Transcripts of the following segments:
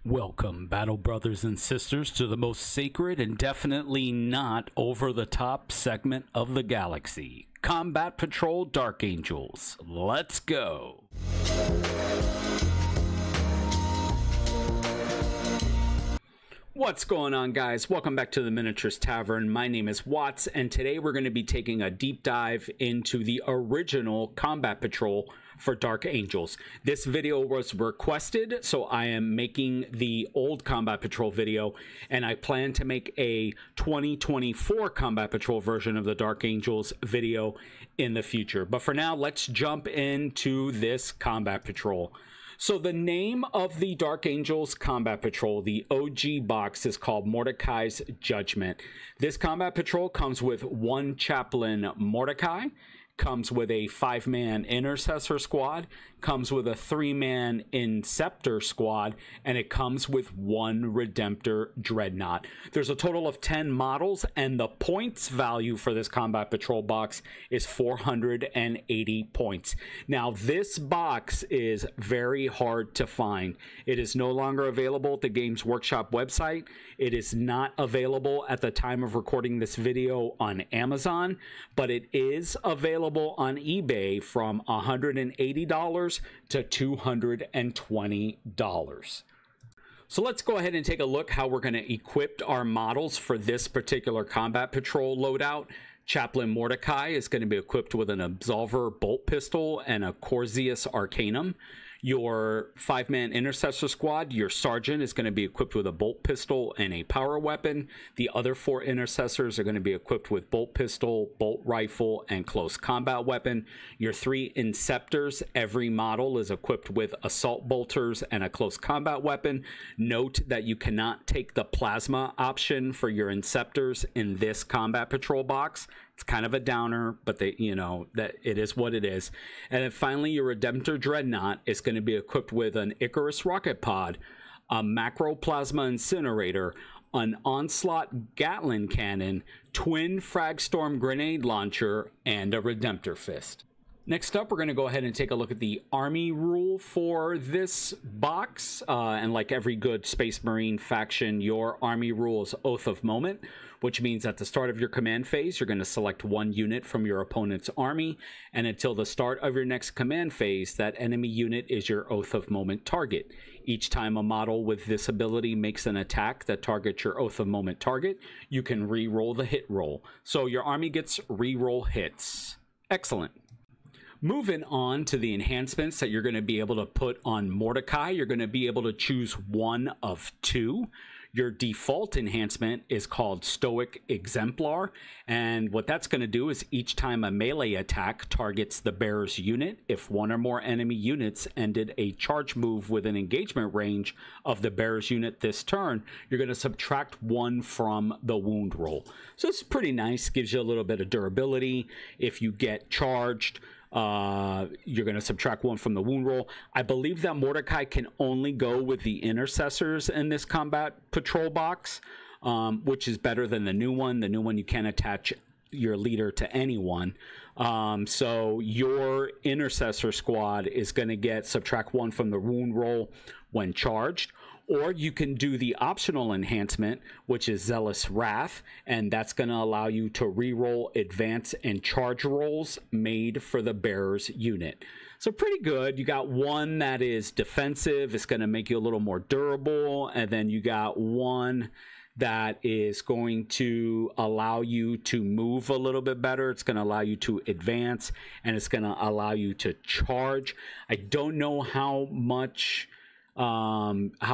Welcome, Battle Brothers and Sisters, to the most sacred and definitely not over-the-top segment of the galaxy. Combat Patrol Dark Angels. Let's go! What's going on, guys? Welcome back to the Miniatures Tavern. My name is Watts, and today we're going to be taking a deep dive into the original Combat Patrol for Dark Angels. This video was requested, so I am making the old Combat Patrol video, and I plan to make a 2024 Combat Patrol version of the Dark Angels video in the future. But for now, let's jump into this Combat Patrol. So the name of the Dark Angels Combat Patrol, the OG box, is called Mordecai's Judgment. This Combat Patrol comes with one Chaplain Mordecai, comes with a 5-man Intercessor squad, comes with a 3-man Inceptor squad, and it comes with one Redemptor Dreadnought. There's a total of 10 models, and the points value for this Combat Patrol box is 480 points. Now, this box is very hard to find. It is no longer available at the Games Workshop website. It is not available at the time of recording this video on Amazon, but it is available on eBay from $180 to $220. So let's go ahead and take a look how we're going to equip our models for this particular Combat Patrol loadout. Chaplain Mordecai is going to be equipped with an Absolver bolt pistol and a Corzius Arcanum. Your 5-man Intercessor squad, your Sergeant, is going to be equipped with a bolt pistol and a power weapon. The other 4 Intercessors are going to be equipped with bolt pistol, bolt rifle, and close combat weapon. Your 3 Inceptors, every model is equipped with assault bolters and a close combat weapon. Note that you cannot take the plasma option for your Inceptors in this Combat Patrol box. It's kind of a downer, but that it is what it is. And then finally, your Redemptor Dreadnought is going to be equipped with an Icarus rocket pod, a Macroplasma incinerator, an Onslaught Gatling cannon, twin Fragstorm grenade launcher, and a Redemptor fist. Next up, we're going to go ahead and take a look at the Army rule for this box. And like every good Space Marine faction, your Army rule is Oath of Moment, which means at the start of your command phase, you're going to select one unit from your opponent's army, and until the start of your next command phase, that enemy unit is your Oath of Moment target. Each time a model with this ability makes an attack that targets your Oath of Moment target, you can re-roll the hit roll. So your army gets re-roll hits. Excellent. Moving on to the enhancements that you're going to be able to put on Mordecai, you're going to be able to choose one of 2. Your default enhancement is called Stoic Exemplar, and what that's going to do is each time a melee attack targets the bearer's unit, if one or more enemy units ended a charge move within engagement range of the bearer's unit this turn, you're going to subtract 1 from the wound roll. So it's pretty nice, gives you a little bit of durability. If you get charged, you're going to subtract 1 from the wound roll. I believe that Mordecai can only go with the Intercessors in this Combat Patrol box, which is better than the new one. The new one, you can attach your leader to anyone. So your Intercessor squad is going to get subtract 1 from the wound roll when charged. Or you can do the optional enhancement, which is Zealous Wrath, and that's going to allow you to re-roll advance and charge rolls made for the bearer's unit. So pretty good. You got one that is defensive. It's going to make you a little more durable. And then you got one that is going to allow you to move a little bit better. It's going to allow you to advance, and it's going to allow you to charge. I don't know how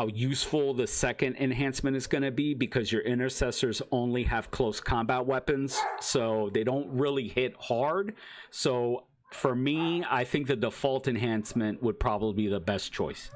useful the second enhancement is going to be, because your Intercessors only have close combat weapons, so they don't really hit hard. So for me, I think the default enhancement would probably be the best choice.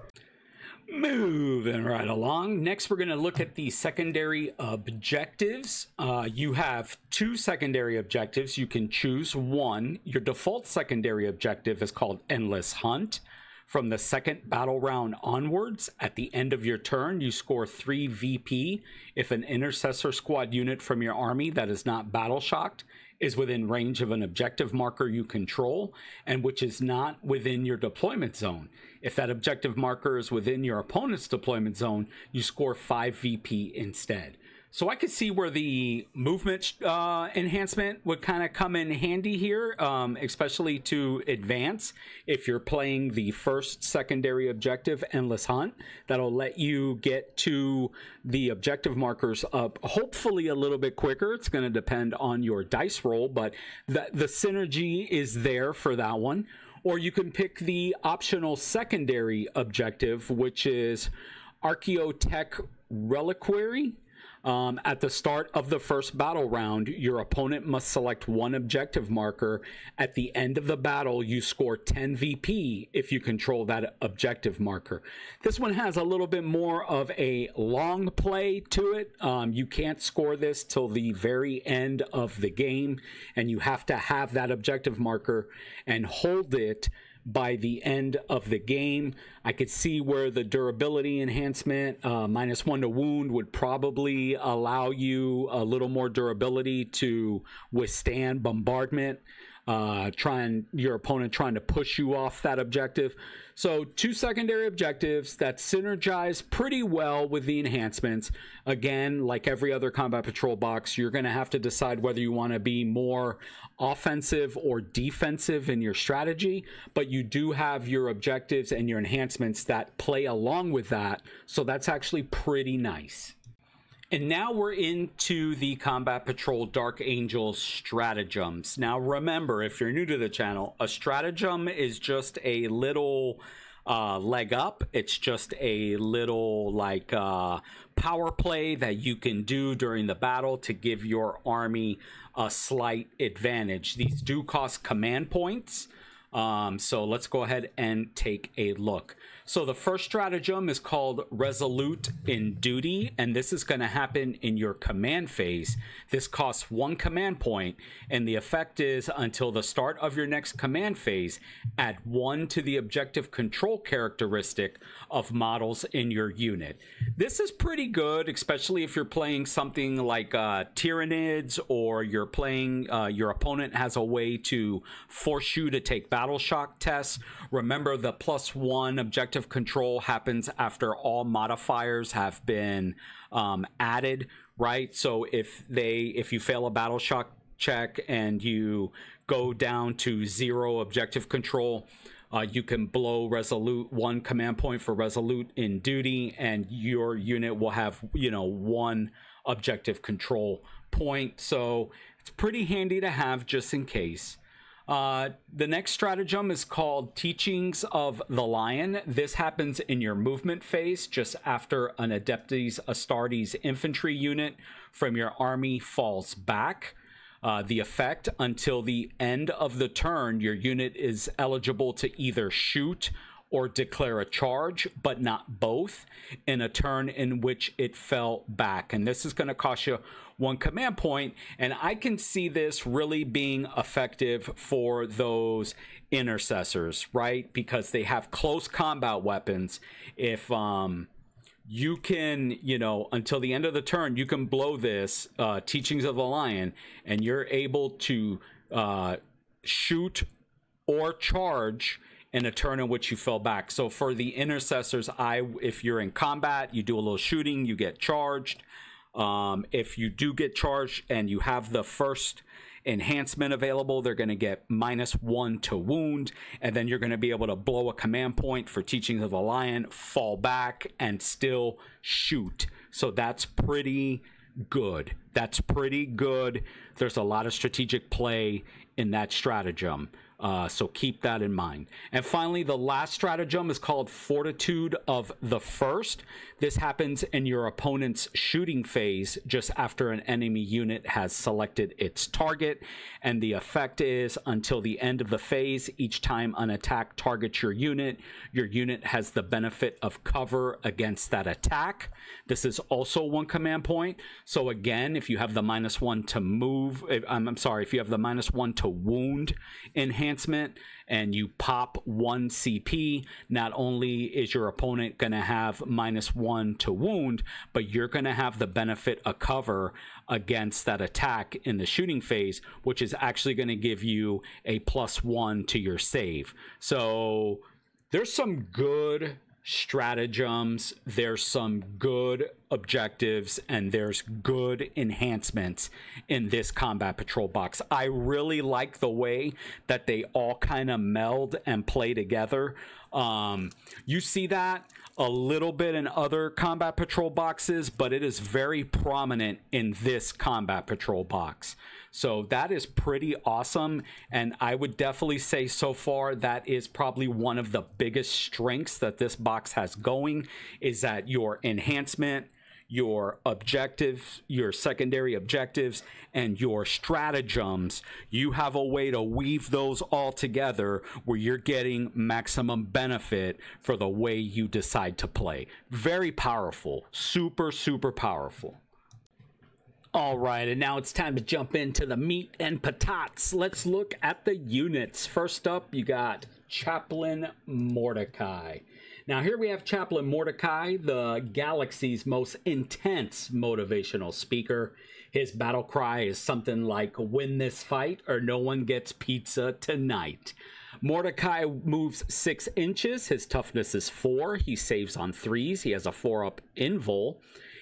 Moving right along. Next, we're going to look at the secondary objectives. You have 2 secondary objectives. You can choose one. Your default secondary objective is called Endless Hunt. From the second battle round onwards, at the end of your turn, you score 3 VP if an Intercessor squad unit from your army that is not battle shocked is within range of an objective marker you control and which is not within your deployment zone. If that objective marker is within your opponent's deployment zone, you score 5 VP instead. So I could see where the movement enhancement would kind of come in handy here, especially to advance if you're playing the first secondary objective, Endless Hunt. That'll let you get to the objective markers up hopefully a little bit quicker. It's going to depend on your dice roll, but the synergy is there for that one. Or you can pick the optional secondary objective, which is Archaeotech Reliquary. At the start of the first battle round, your opponent must select one objective marker. At the end of the battle, you score 10 VP if you control that objective marker. This one has a little bit more of a long play to it. You can't score this till the very end of the game, and you have to have that objective marker and hold it by the end of the game. I could see where the durability enhancement, -1 to wound, would probably allow you a little more durability to withstand bombardment, your opponent trying to push you off that objective. So 2 secondary objectives that synergize pretty well with the enhancements. Again, like every other Combat Patrol box, you're going to have to decide whether you want to be more offensive or defensive in your strategy, but you do have your objectives and your enhancements that play along with that. So that's actually pretty nice. And now we're into the Combat Patrol Dark Angels stratagems. Now remember, if you're new to the channel, a stratagem is just a little leg up. It's just a little power play that you can do during the battle to give your army a slight advantage. These do cost command points. So let's go ahead and take a look. So the first stratagem is called Resolute in Duty, and this is going to happen in your command phase. This costs 1 command point, and the effect is until the start of your next command phase, add 1 to the objective control characteristic of models in your unit. This is pretty good, especially if you're playing something like Tyranids, or you're playing your opponent has a way to force you to take battle shock tests. Remember, the +1 objective control happens after all modifiers have been added, right? So if you fail a battle shock check and you go down to 0 objective control, you can blow Resolute 1 command point for Resolute in Duty, and your unit will have 1 objective control point. So it's pretty handy to have just in case. The next stratagem is called Teachings of the Lion. This happens in your movement phase just after an Adeptus Astartes infantry unit from your army falls back. The effect, until the end of the turn, your unit is eligible to either shoot or declare a charge, but not both, in a turn in which it fell back. And this is going to cost you 1 command point, and I can see this really being effective for those intercessors, right? Because they have close combat weapons. If you can, until the end of the turn, you can blow this Teachings of the Lion, and you're able to shoot or charge in a turn in which you fell back. So for the intercessors, if you're in combat, you do a little shooting, you get charged. If you do get charged and you have the first enhancement available, they're going to get -1 to wound, and then you're going to be able to blow a command point for Teachings of the Lion, fall back, and still shoot. So that's pretty good. There's a lot of strategic play in that stratagem. So keep that in mind. And finally, the last stratagem is called Fortitude of the First. This happens in your opponent's shooting phase just after an enemy unit has selected its target. And the effect is until the end of the phase, each time an attack targets your unit has the benefit of cover against that attack. This is also 1 command point. So again, if you have the -1 to move, if you have the -1 to wound enhancement, enhancement and you pop 1 CP, not only is your opponent going to have -1 to wound, but you're going to have the benefit of cover against that attack in the shooting phase, which is actually going to give you a +1 to your save. So there's some good stratagems, there's some good objectives, and there's good enhancements in this combat patrol box. I really like the way that they all kind of meld and play together. You see that a little bit in other combat patrol boxes, but it is very prominent in this combat patrol box. So that is pretty awesome, and I would definitely say so far that is probably one of the biggest strengths that this box has going, is that your enhancement, your objectives, your secondary objectives, and your stratagems, you have a way to weave those all together where you're getting maximum benefit for the way you decide to play. Very powerful. Super, super powerful. All right, and now it's time to jump into the meat and patates. Let's look at the units. First up, you got Chaplain Mordecai. Now here we have Chaplain Mordecai, the galaxy's most intense motivational speaker. His battle cry is something like, "Win this fight or no one gets pizza tonight." Mordecai moves 6 inches. His toughness is 4. He saves on 3s. He has a 4-up invul.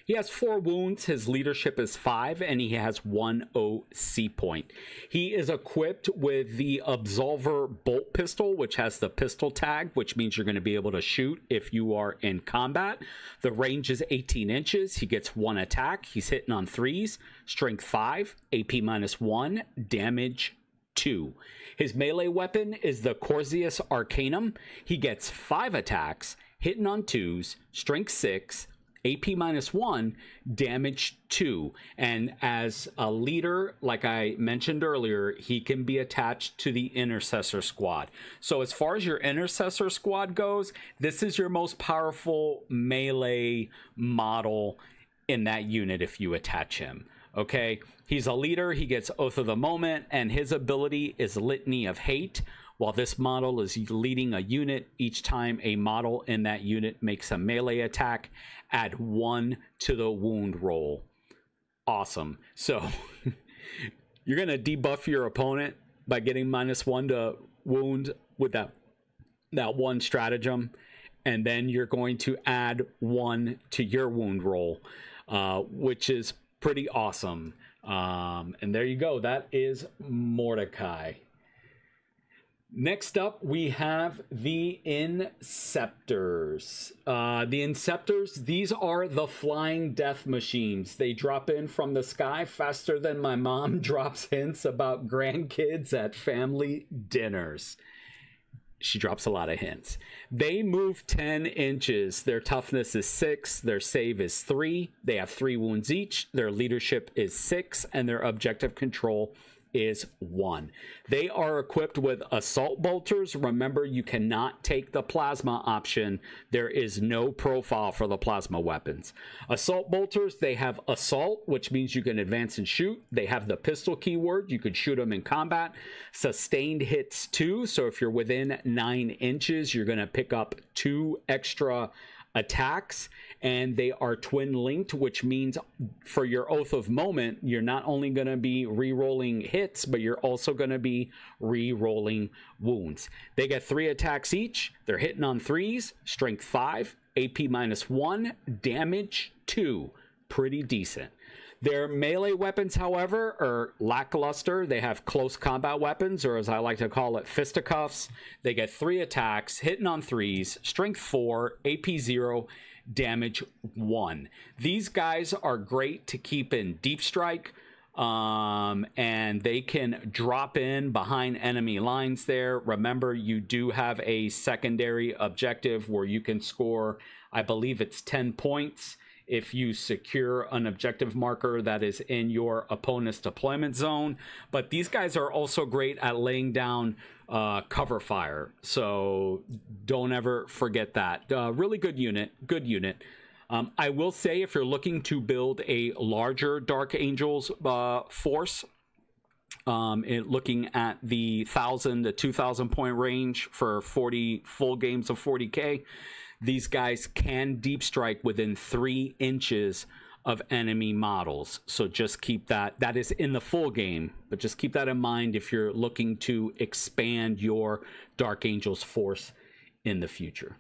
He has 4 wounds, his leadership is 5, and he has 1 OC point. He is equipped with the Absolver bolt pistol, which has the pistol tag, which means you're going to be able to shoot if you are in combat. The range is 18 inches. He gets 1 attack. He's hitting on 3s, strength 5, AP -1, damage 2. His melee weapon is the Corsius Arcanum. He gets 5 attacks, hitting on 2s, strength 6, AP -1, damage 2. And as a leader, like I mentioned earlier, he can be attached to the Intercessor Squad. So as far as your Intercessor Squad goes, this is your most powerful melee model in that unit if you attach him. Okay, he's a leader, he gets Oath of the Moment, and his ability is Litany of Hate. While this model is leading a unit, each time a model in that unit makes a melee attack, add 1 to the wound roll. Awesome. So you're going to debuff your opponent by getting -1 to wound with that 1 stratagem, and then you're going to add 1 to your wound roll, which is pretty awesome. And there you go. That is Mordecai. Next up, we have the Inceptors. The Inceptors, these are the flying death machines. They drop in from the sky faster than my mom drops hints about grandkids at family dinners. She drops a lot of hints. They move 10 inches. Their toughness is 6. Their save is 3. They have 3 wounds each. Their leadership is 6. And their objective control is 1. They are equipped with assault bolters. Remember, you cannot take the plasma option. There is no profile for the plasma weapons. Assault bolters, they have assault, which means you can advance and shoot. They have the pistol keyword. You could shoot them in combat. Sustained hits 2. So if you're within 9 inches, you're going to pick up 2 extra attacks, and they are twin linked, which means for your Oath of Moment, you're not only going to be re-rolling hits, but you're also going to be re-rolling wounds. They get 3 attacks each. They're hitting on 3s, strength 5, AP -1, damage 2. Pretty decent. Their melee weapons, however, are lackluster. They have close combat weapons, or as I like to call it, fisticuffs. They get 3 attacks, hitting on 3s, strength 4, AP 0, damage 1. These guys are great to keep in deep strike, and they can drop in behind enemy lines there. Remember, you do have a secondary objective where you can score, I believe it's 10 points. If you secure an objective marker that is in your opponent's deployment zone. But these guys are also great at laying down cover fire. So don't ever forget that. Really good unit. Good unit. I will say, if you're looking to build a larger Dark Angels force, looking at the 1,000 to 2,000 point range for 40 full games of 40K. These guys can deep strike within 3 inches of enemy models. So just keep that. That is in the full game, but just keep that in mind if you're looking to expand your Dark Angels force in the future.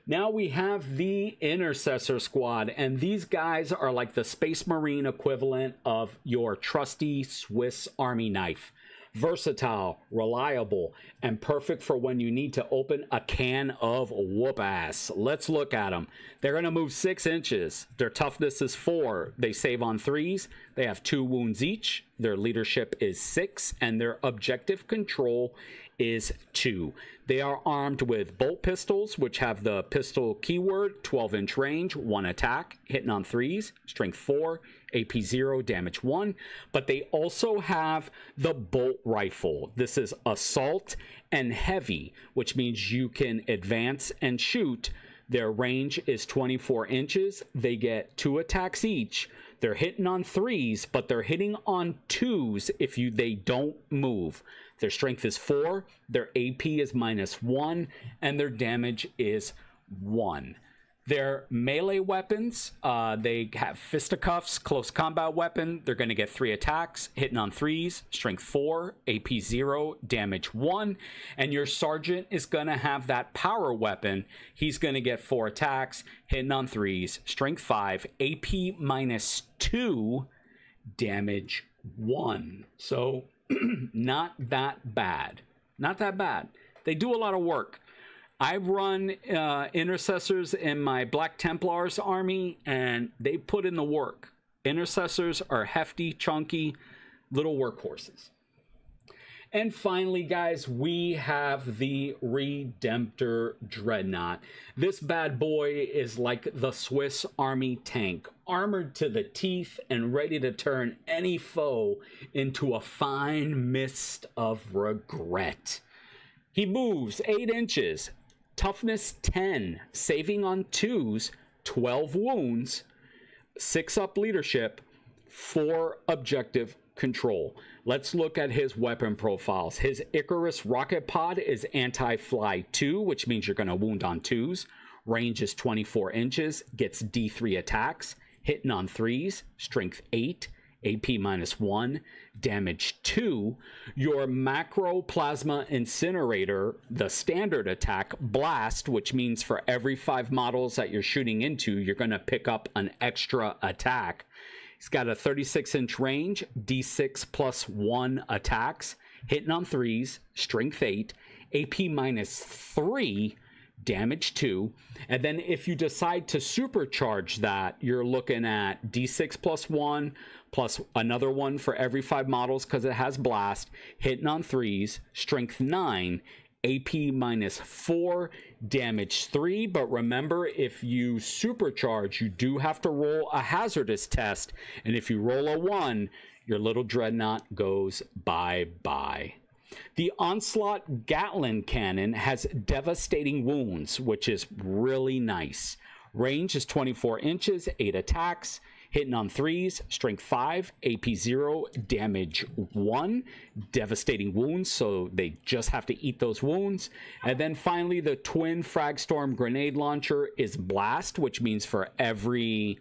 Now we have the Intercessor Squad, and these guys are like the Space Marine equivalent of your trusty Swiss Army knife. Versatile, reliable, and perfect for when you need to open a can of whoop ass. Let's look at them. They're going to move 6 inches. Their toughness is 4. They save on 3s. They have 2 wounds each. Their leadership is 6, and their objective control is 2. They are armed with bolt pistols, which have the pistol keyword, 12-inch range, 1 attack, hitting on 3s, strength 4, AP 0, damage 1. But they also have the bolt rifle. This is assault and heavy, which means you can advance and shoot. Their range is 24 inches. They get 2 attacks each. They're hitting on 3s, but they're hitting on 2s if they don't move. Their strength is 4, their AP is -1, and their damage is 1. Their melee weapons, they have fisticuffs, close combat weapon. They're going to get 3 attacks, hitting on 3s, strength 4, AP 0, damage 1. And your sergeant is going to have that power weapon. He's going to get 4 attacks, hitting on 3s, strength 5, AP -2, damage 1. So not that bad. Not that bad. They do a lot of work. I run intercessors in my Black Templars army, and they put in the work. Intercessors are hefty, chunky, little workhorses. And finally, guys, we have the Redemptor Dreadnought. This bad boy is like the Swiss Army tank, armored to the teeth and ready to turn any foe into a fine mist of regret. He moves 8 inches, toughness 10, saving on 2s, 12 wounds, 6 up leadership, 4 objective control. Let's look at his weapon profiles. His Icarus rocket pod is anti-fly 2, which means you're going to wound on 2s. Range is 24 inches, gets D3 attacks, hitting on 3s, strength 8, AP -1, damage 2. Your Macro Plasma Incinerator, the standard attack, blast, which means for every 5 models that you're shooting into, you're going to pick up an extra attack. He's got a 36-inch range, D6 +1 attacks, hitting on 3s, strength 8, AP -3, damage 2. And then if you decide to supercharge that, you're looking at D6 +1 plus another one for every 5 models because it has blast, hitting on 3s, strength 9, AP -4, damage 3. But remember, if you supercharge, you do have to roll a hazardous test, and if you roll a 1, your little dreadnought goes bye-bye. The Onslaught Gatling Cannon has devastating wounds, which is really nice. Range is 24 inches, 8 attacks, hitting on 3s, strength 5, AP 0, damage 1, devastating wounds, so they just have to eat those wounds. And then finally, the Twin Fragstorm Grenade Launcher is blast, which means for every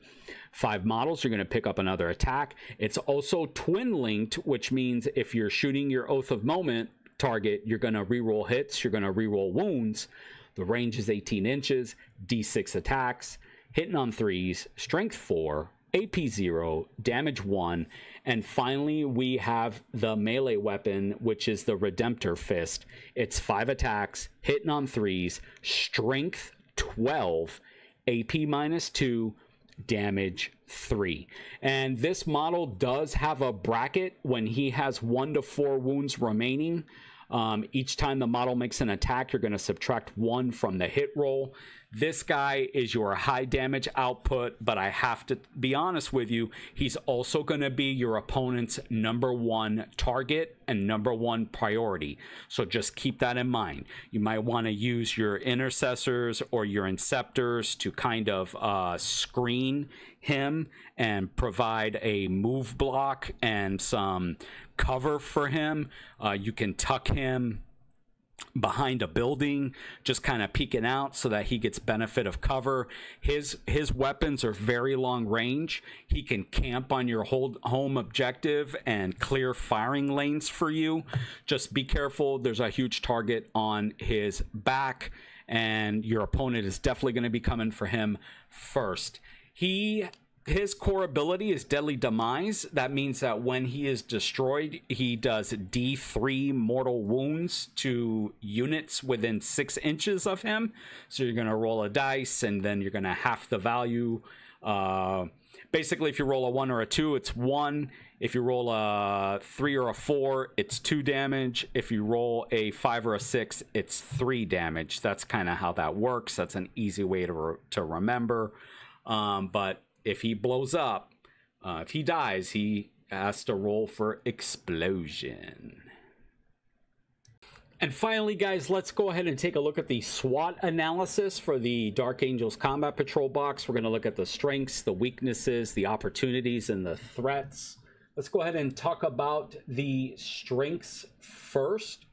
5 models, you're going to pick up another attack. It's also twin linked, which means if you're shooting your Oath of Moment target, you're going to reroll hits, you're going to reroll wounds. The range is 18 inches, D6 attacks, hitting on 3s, strength 4, AP 0, damage 1, and finally we have the melee weapon, which is the Redemptor Fist. It's 5 attacks, hitting on 3s, strength 12, AP -2, damage 3. And this model does have a bracket when he has 1 to 4 wounds remaining. Each time the model makes an attack, you're going to subtract 1 from the hit roll. This guy is your high damage output, but I have to be honest with you, he's also going to be your opponent's #1 target and #1 priority. So just keep that in mind. You might want to use your intercessors or your inceptors to kind of screen him and provide a move block and some cover for him. You can tuck him behind a building, just kind of peeking out so that he gets benefit of cover. His weapons are very long range. He can camp on your home objective and clear firing lanes for you. Just be careful. There's a huge target on his back, and your opponent is definitely going to be coming for him first. His core ability is Deadly Demise. That means that when he is destroyed, he does D3 mortal wounds to units within 6 inches of him. So you're going to roll a dice, and then you're going to half the value. Basically, if you roll a 1 or a 2, it's 1. If you roll a 3 or a 4, it's 2 damage. If you roll a 5 or a 6, it's 3 damage. That's kind of how that works. That's an easy way to remember. But if he blows up, if he dies, he has to roll for explosion. And finally, guys, let's go ahead and take a look at the SWOT analysis for the Dark Angels Combat Patrol box. We're going to look at the strengths, the weaknesses, the opportunities, and the threats. Let's go ahead and talk about the strengths first.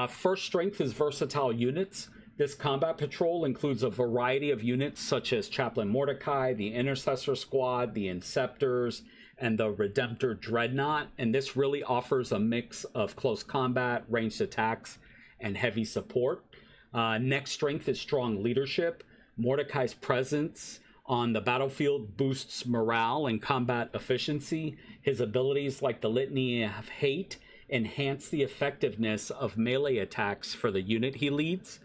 First strength is versatile units. This combat patrol includes a variety of units such as Chaplain Mordecai, the Intercessor Squad, the Inceptors, and the Redemptor Dreadnought. And this really offers a mix of close combat, ranged attacks, and heavy support. Next strength is strong leadership. Mordecai's presence on the battlefield boosts morale and combat efficiency. His abilities, like the Litany of Hate, enhance the effectiveness of melee attacks for the unit he leads.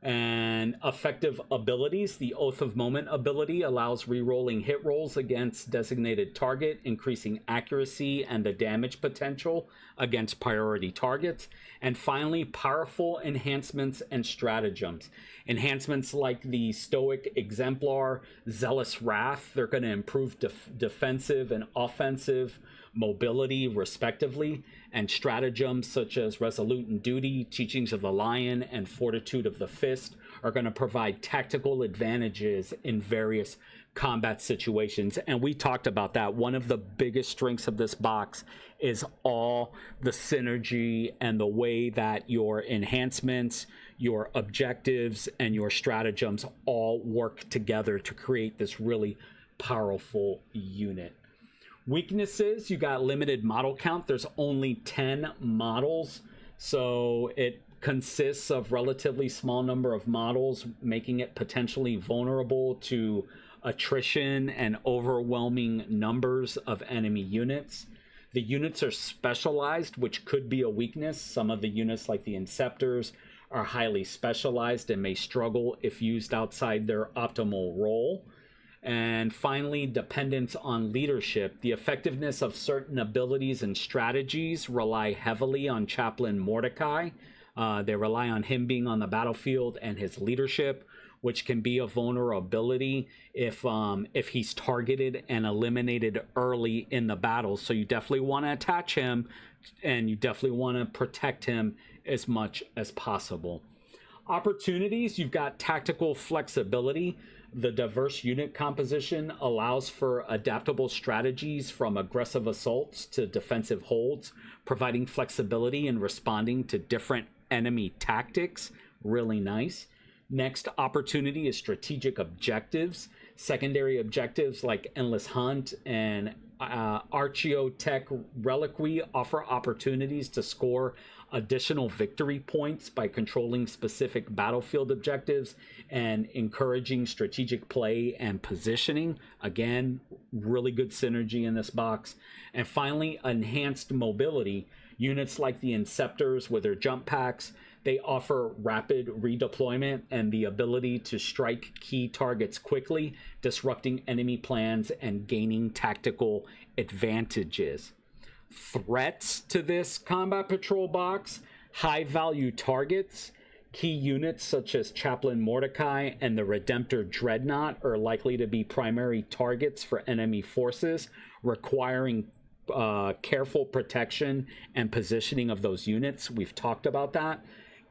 And effective abilities, the Oath of Moment ability allows re-rolling hit rolls against designated target, increasing accuracy and the damage potential against priority targets. And finally, powerful enhancements and stratagems. Enhancements like the Stoic Exemplar, Zealous Wrath, they're going to improve defensive and offensive mobility respectively, and stratagems such as Resolute in Duty, Teachings of the Lion, and Fortitude of the Fist are going to provide tactical advantages in various combat situations. And we talked about that. One of the biggest strengths of this box is all the synergy and the way that your enhancements, your objectives, and your stratagems all work together to create this really powerful unit. Weaknesses, you got limited model count. There's only 10 models, so it consists of relatively small number of models, making it potentially vulnerable to attrition and overwhelming numbers of enemy units. The units are specialized, which could be a weakness. Some of the units, like the Inceptors, are highly specialized and may struggle if used outside their optimal role. And finally, dependence on leadership. The effectiveness of certain abilities and strategies rely heavily on Chaplain Mordecai. They rely on him being on the battlefield and his leadership, which can be a vulnerability if he's targeted and eliminated early in the battle. So you definitely want to attach him, and you definitely want to protect him as much as possible. Opportunities, you've got tactical flexibility. The diverse unit composition allows for adaptable strategies from aggressive assaults to defensive holds, providing flexibility in responding to different enemy tactics. Really nice. Next opportunity is strategic objectives. Secondary objectives like Endless Hunt and Archaeotech Reliquy offer opportunities to score additional victory points by controlling specific battlefield objectives and encouraging strategic play and positioning. Again, really good synergy in this box. And finally, enhanced mobility. Units like the Inceptors with their jump packs, they offer rapid redeployment and the ability to strike key targets quickly, disrupting enemy plans and gaining tactical advantages. Threats to this combat patrol box: high value targets, Key units such as Chaplain Mordecai and the Redemptor Dreadnought are likely to be primary targets for enemy forces, requiring careful protection and positioning of those units. We've talked about that.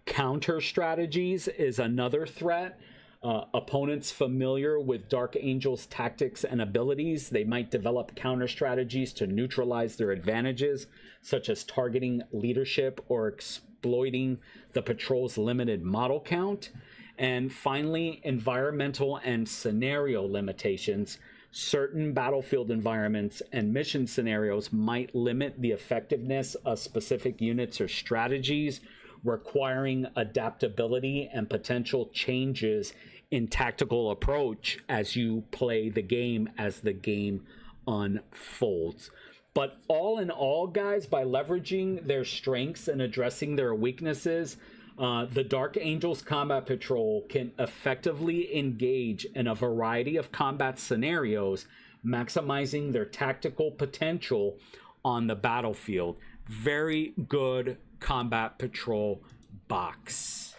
Counter strategies is another threat. Opponents familiar with Dark Angel's tactics and abilities, they might develop counter strategies to neutralize their advantages, such as targeting leadership or exploiting the patrol's limited model count. And finally, environmental and scenario limitations. Certain battlefield environments and mission scenarios might limit the effectiveness of specific units or strategies, requiring adaptability and potential changes in tactical approach as you play the game, as the game unfolds. But all in all, guys, by leveraging their strengths and addressing their weaknesses, the Dark Angels Combat Patrol can effectively engage in a variety of combat scenarios, maximizing their tactical potential on the battlefield. Very good Combat Patrol box.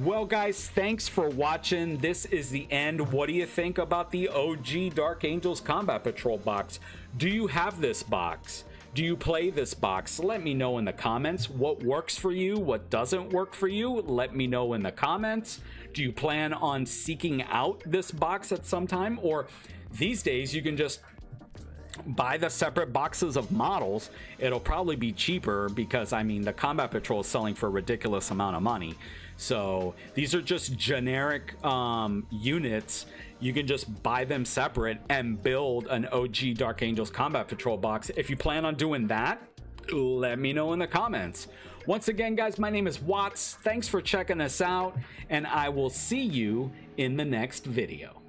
Well, guys, thanks for watching. This is the end. What do you think about the OG Dark Angels Combat Patrol box? Do you have this box? Do you play this box? Let me know in the comments what works for you, what doesn't work for you. Let me know in the comments. Do you plan on seeking out this box at some time? Or these days you can just buy the separate boxes of models. It'll probably be cheaper because, I mean, the Combat Patrol is selling for a ridiculous amount of money. So these are just generic units. You can just buy them separate and build an OG Dark Angels Combat Patrol box. If you plan on doing that, let me know in the comments. Once again, guys, my name is Watts. Thanks for checking us out, and I will see you in the next video.